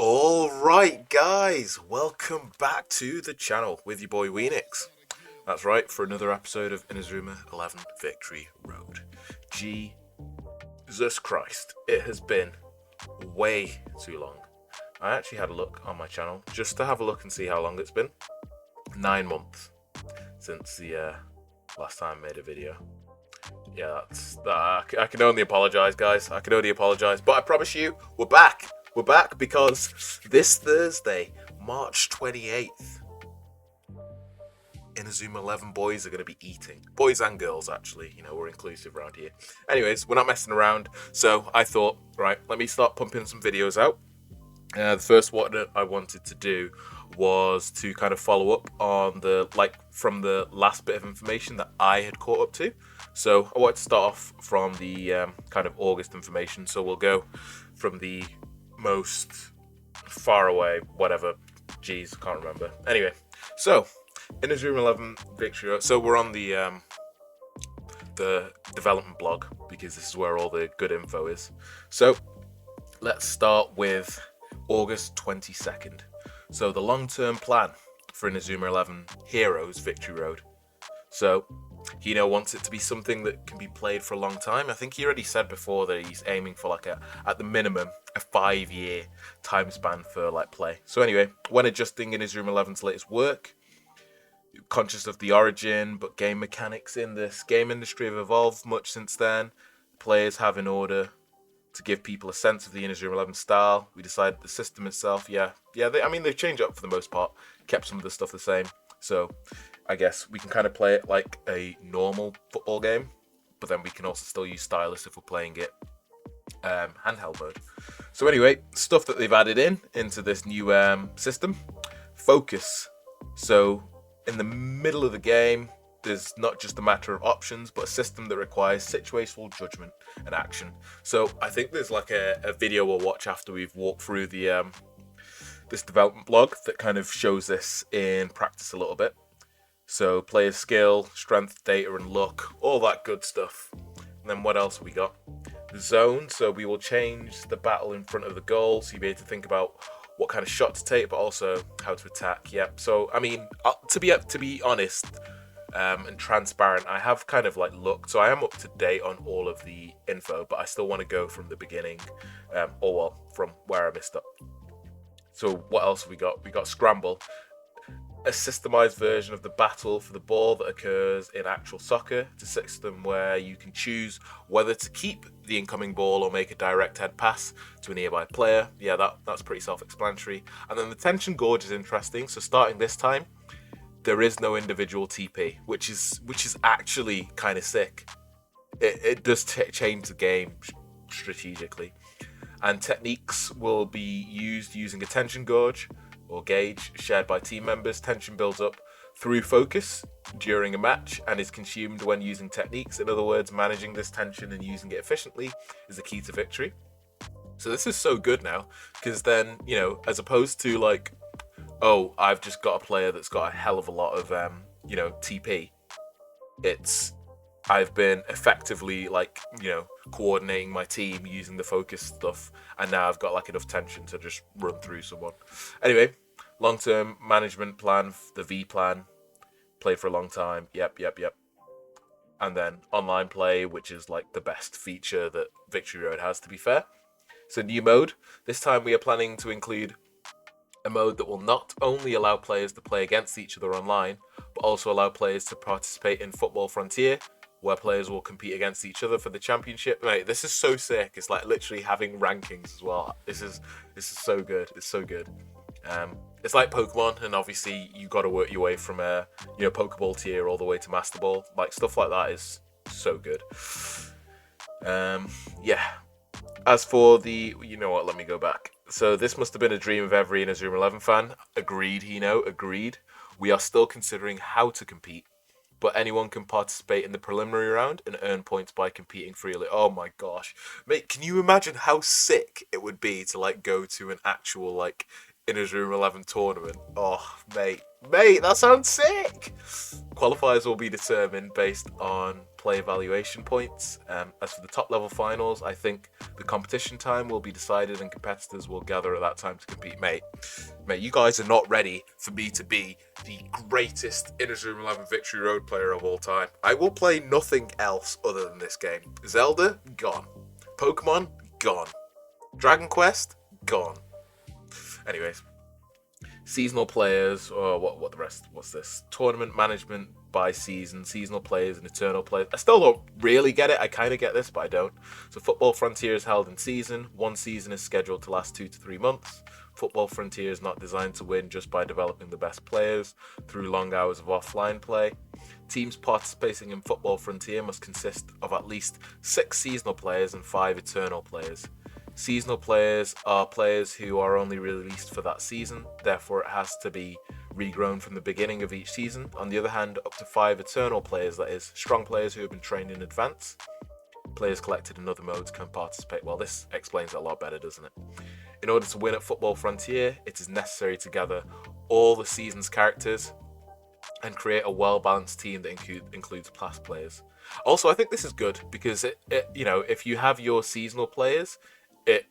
Alright guys, welcome back to the channel with your boy Weenix. That's right, for another episode of Inazuma 11 Victory Road. Jesus Christ, it has been way too long. I actually had a look on my channel just to have a look and see how long it's been. 9 months since the last time I made a video. Yeah, I can only apologise, guys. I can only apologise, but I promise you, we're back. We're back because this Thursday, March 28th, Inazuma 11 boys are going to be eating. Boys and girls, actually. You know, we're inclusive around here. Anyways, we're not messing around. So I thought, right, let me start pumping some videos out. The first one that I wanted to do was to kind of follow up on from the last bit of information that I had caught up to. So I wanted to start off from the kind of August information. So we'll go from the most far away, whatever. Jeez, can't remember. Anyway, so Inazuma 11 Victory Road. So we're on the development blog because this is where all the good info is. So let's start with August 22nd. So the long-term plan for Inazuma 11 Heroes Victory Road. So Hino wants it to be something that can be played for a long time. I think he already said before that he's aiming for at the minimum, a 5-year time span for play. So anyway, when adjusting Inazuma 11's latest work, conscious of the origin, but game mechanics in this game industry have evolved much since then. Players have, in order to give people a sense of the Inazuma 11 style, we decided the system itself, they've changed up for the most part, kept some of the stuff the same. So I guess we can kind of play it like a normal football game, but then we can also still use stylus if we're playing it handheld mode. So anyway, stuff that they've added into this new system. Focus. So in the middle of the game, there's not just a matter of options, but a system that requires situational judgment and action. So I think there's a video we'll watch after we've walked through the this development blog that kind of shows this in practice a little bit. So player skill, strength, data, and luck, all that good stuff. And then what else have we got? The zone. So we will change the battle in front of the goal, so you'll be able to think about what kind of shot to take, but also how to attack. Yep. So I mean, to be honest and transparent, I have kind of looked, so I am up to date on all of the info, but I still want to go from the beginning, from where I missed up. So what else have we got? We got scramble, a systemized version of the battle for the ball that occurs in actual soccer. It's a system where you can choose whether to keep the incoming ball or make a direct head pass to a nearby player. Yeah, that's pretty self-explanatory. And then the tension gauge is interesting. So starting this time, there is no individual TP, which is actually kind of sick. It does change the game strategically. And techniques will be used using a tension gauge or gauge shared by team members. Tension builds up through focus during a match and is consumed when using techniques. In other words, managing this tension and using it efficiently is the key to victory. So this is so good now, because then, as opposed to oh, I've just got a player that's got a hell of a lot of TP, I've been effectively coordinating my team using the focus stuff, and now I've got enough tension to just run through someone. Anyway, long-term management plan, the V plan, played for a long time. Yep. And then online play, which is the best feature that Victory Road has, to be fair. So new mode. This time we are planning to include a mode that will not only allow players to play against each other online, but also allow players to participate in Football Frontier, where players will compete against each other for the championship. Mate, this is so sick. It's literally having rankings as well. This is so good. It's so good. It's like Pokemon, and obviously you got to work your way from Pokeball tier all the way to Master Ball. Stuff like that is so good. Yeah. As for the, let me go back. So this must have been a dream of every Inazuma 11 fan. Agreed, Hino, agreed. We are still considering how to compete, but anyone can participate in the preliminary round and earn points by competing freely. Oh my gosh. Mate, can you imagine how sick it would be to go to an actual Inazuma 11 tournament? Oh, mate, that sounds sick. Qualifiers will be determined based on play evaluation points. As for the top level finals, I think the competition time will be decided and competitors will gather at that time to compete. Mate, you guys are not ready for me to be the greatest Inazuma 11 Victory Road player of all time. I will play nothing else other than this game. Zelda, gone. Pokemon, gone. Dragon Quest, gone. Anyways, seasonal players, or what the rest, what's this? Tournament management by season, seasonal players and eternal players. I still don't really get it. I kind of get this, but I don't. So Football Frontier is held in season. One season is scheduled to last 2 to 3 months. Football Frontier is not designed to win just by developing the best players through long hours of offline play. Teams participating in Football Frontier must consist of at least 6 seasonal players and 5 eternal players. Seasonal players are players who are only released for that season, therefore it has to be regrown from the beginning of each season. On the other hand, up to 5 eternal players, that is, strong players who have been trained in advance. Players collected in other modes can participate. Well, this explains it a lot better, doesn't it? In order to win at Football Frontier, it is necessary to gather all the season's characters and create a well-balanced team that includes past players. Also, I think this is good because it if you have your seasonal players, it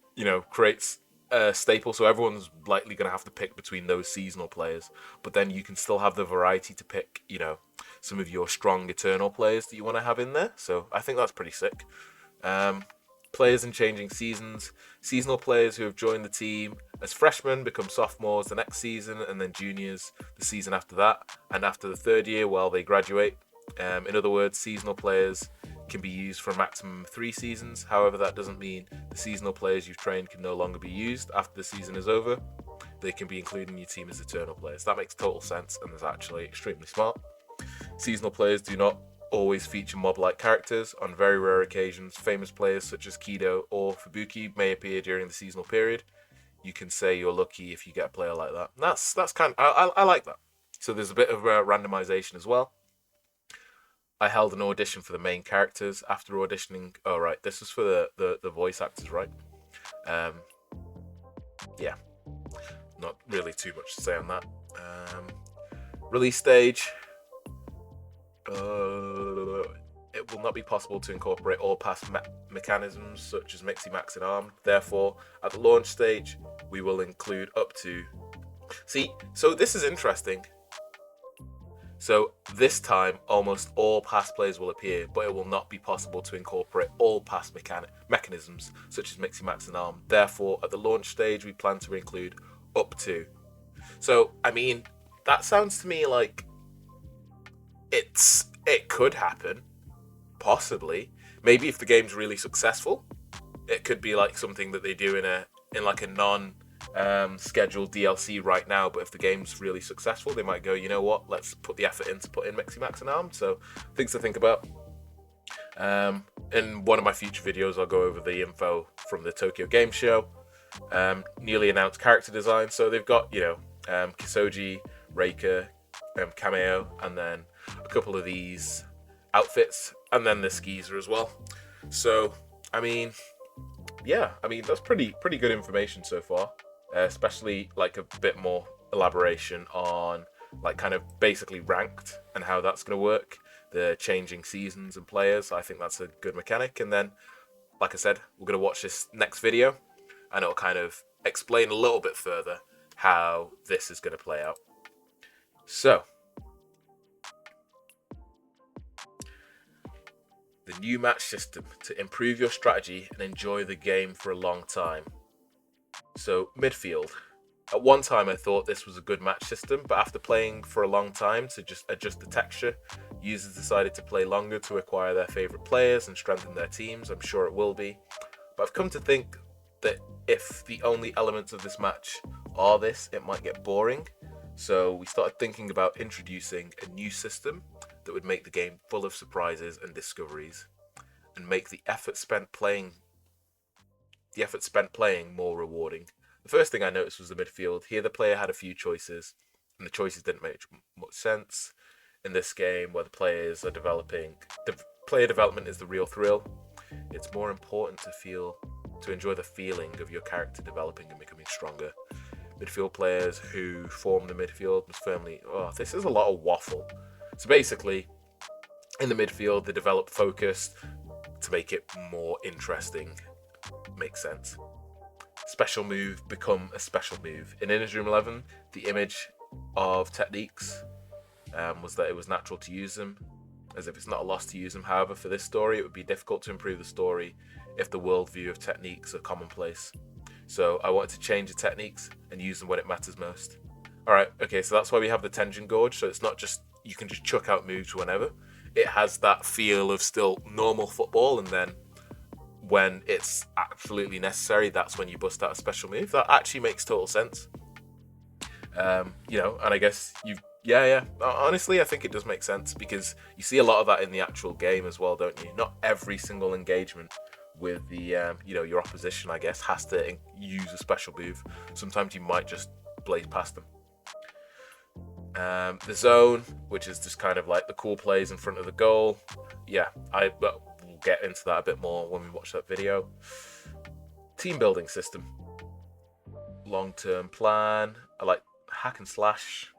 creates a staple, so everyone's likely going to have to pick between those seasonal players, but then you can still have the variety to pick some of your strong eternal players that you want to have in there. So I think that's pretty sick. Players in changing seasons. Seasonal players who have joined the team as freshmen become sophomores the next season, and then juniors the season after that, and after the 3rd year, well, they graduate. In other words, seasonal players can be used for a maximum of 3 seasons. However, that doesn't mean the seasonal players you've trained can no longer be used after the season is over. They can be included in your team as eternal players. That makes total sense and is actually extremely smart. Seasonal players do not always feature mob-like characters. On very rare occasions, famous players such as Kido or Fubuki may appear during the seasonal period. You can say you're lucky if you get a player like that. That's kind of, I like that. So there's a bit of randomization as well. I held an audition for the main characters. After auditioning, this is for the voice actors, right? Yeah, not really too much to say on that. Release stage. It will not be possible to incorporate all past mechanisms such as Mixie Max and Armed. Therefore, at the launch stage, we will include up to... So this is interesting. So this time, almost all past players will appear, but it will not be possible to incorporate all past mechanisms such as Mixie Max and Arm. Therefore, at the launch stage, we plan to include up to. So, I mean, that sounds to me like it could happen, possibly. Maybe if the game's really successful, it could be like something that they do in like a non scheduled DLC right now, but if the game's really successful, they might go, you know what, let's put the effort in to put in Mixie Max and Armed. So things to think about. In one of my future videos, I'll go over the info from the Tokyo Game Show. Newly announced character design. So they've got Kisoji, Reika, Kameo, and then a couple of these outfits, and then the Skeezer as well. So I mean that's pretty good information so far. Especially like a bit more elaboration on like kind of basically ranked and how that's going to work, the changing seasons and players. I think that's a good mechanic. And then, like I said, we're going to watch this next video and it'll kind of explain a little bit further how this is going to play out. So, the new match system to improve your strategy and enjoy the game for a long time. So, midfield. At one time I thought this was a good match system, but after playing for a long time to just adjust the texture, users decided to play longer to acquire their favourite players and strengthen their teams. I'm sure it will be. But I've come to think that if the only elements of this match are this, it might get boring. So we started thinking about introducing a new system that would make the game full of surprises and discoveries, and make the effort spent playing more rewarding. The first thing I noticed was the midfield. Here the player had a few choices, and the choices didn't make much sense. In this game, where the players are developing, the player development is the real thrill. It's more important to enjoy the feeling of your character developing and becoming stronger. Midfield players who form the midfield must firmly... Oh, this is a lot of waffle. So basically, In the midfield, they develop focus to make it more interesting. Makes sense. Special move become a special move. In Inazuma 11, the image of techniques was that it was natural to use them, as if it's not a loss to use them. However, for this story, it would be difficult to improve the story if the worldview of techniques are commonplace. So I wanted to change the techniques and use them when it matters most. Alright, okay, so that's why we have the Tenjin Gorge, so it's not just, you can just chuck out moves whenever. It has that feel of still normal football, and then when it's absolutely necessary, that's when you bust out a special move. That actually makes total sense. You know, and I guess yeah. Honestly, I think it does make sense, because you see a lot of that in the actual game as well, don't you? Not every single engagement with the, you know, your opposition, I guess, has to use a special move. Sometimes you might just blaze past them. The zone, which is just kind of like the cool plays in front of the goal. Yeah, we'll get into that a bit more when we watch that video. Team building system. Long-term plan. I like hack and slash.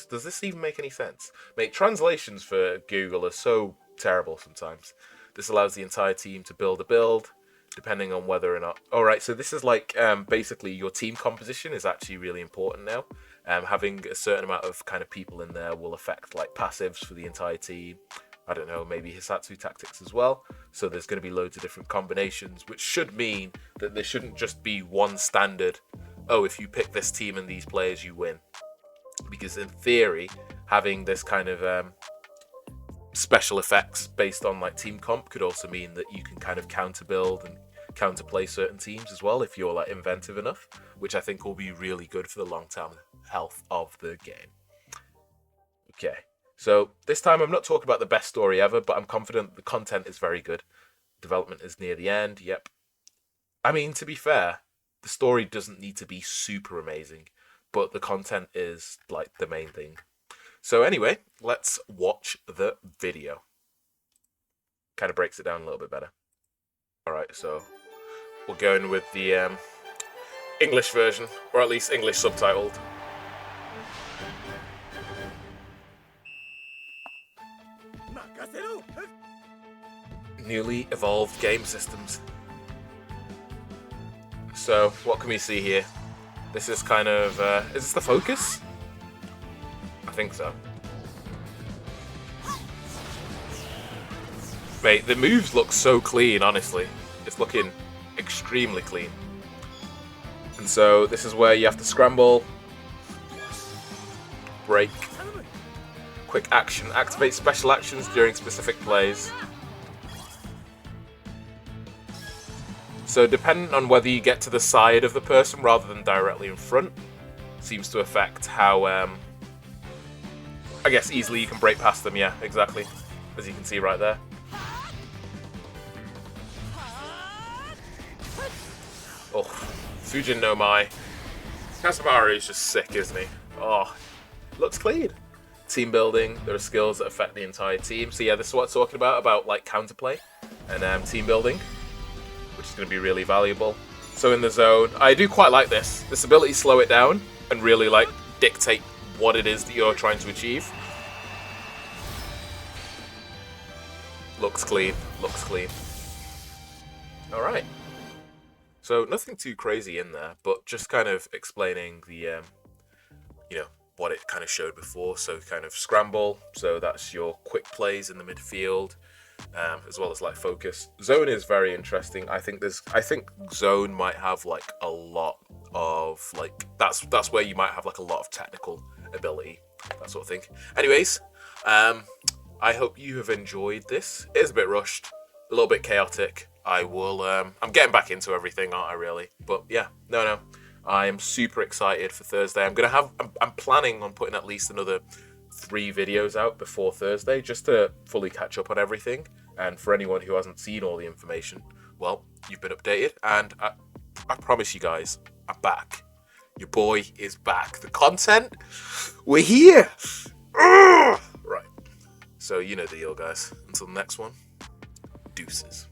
Does this even make any sense? Mate, translations for Google are so terrible sometimes. This allows the entire team to build a build, depending on whether or not... Alright, so this is like, basically your team composition is actually really important now. Having a certain amount of kind of people in there will affect like passives for the entire team. I don't know, maybe Hisatsu tactics as well. So there's going to be loads of different combinations, which should mean that there shouldn't just be one standard, oh, if you pick this team and these players, you win. Because in theory, having this kind of special effects based on like team comp could also mean that you can kind of counter build and counterplay certain teams as well if you're like inventive enough, which I think will be really good for the long-term health of the game. Okay, so this time I'm not talking about the best story ever, but I'm confident the content is very good. Development is near the end, yep. I mean, to be fair, the story doesn't need to be super amazing, but the content is like the main thing. So anyway, let's watch the video. Kind of breaks it down a little bit better. Alright, so we'll go in with the English version, or at least English subtitled. Newly evolved game systems. So, what can we see here? This is kind of, is this the focus? I think so. Mate, the moves look so clean, honestly. It's looking extremely clean. And so, this is where you have to scramble, break, quick action, activate special actions during specific plays. So depending on whether you get to the side of the person rather than directly in front, seems to affect how, I guess, easily you can break past them, yeah, exactly. As you can see right there. Oh, Fujin no Mai. Kasamaru is just sick, isn't he? Oh, looks clean. Team building, there are skills that affect the entire team. So yeah, this is what it's talking about like counterplay and team building, which is going to be really valuable. So in the zone, I do quite like this ability to slow it down and really like dictate what it is that you're trying to achieve. Looks clean, looks clean. Alright. So nothing too crazy in there, but just kind of explaining the, you know, what it kind of showed before. So kind of scramble, so that's your quick plays in the midfield, as well as like focus. Zone is very interesting. I think zone might have like a lot of like, that's where you might have like a lot of technical ability, that sort of thing. Anyways, I hope you have enjoyed this. It is a bit rushed, a little bit chaotic. I'm getting back into everything, aren't I, really? But yeah, no. I am super excited for Thursday. I'm planning on putting at least another 3 videos out before Thursday, just to fully catch up on everything. And for anyone who hasn't seen all the information, well, you've been updated. And I promise you guys, I'm back. Your boy is back. The content, we're here. Right. So you know the deal, guys. Until the next one, deuces.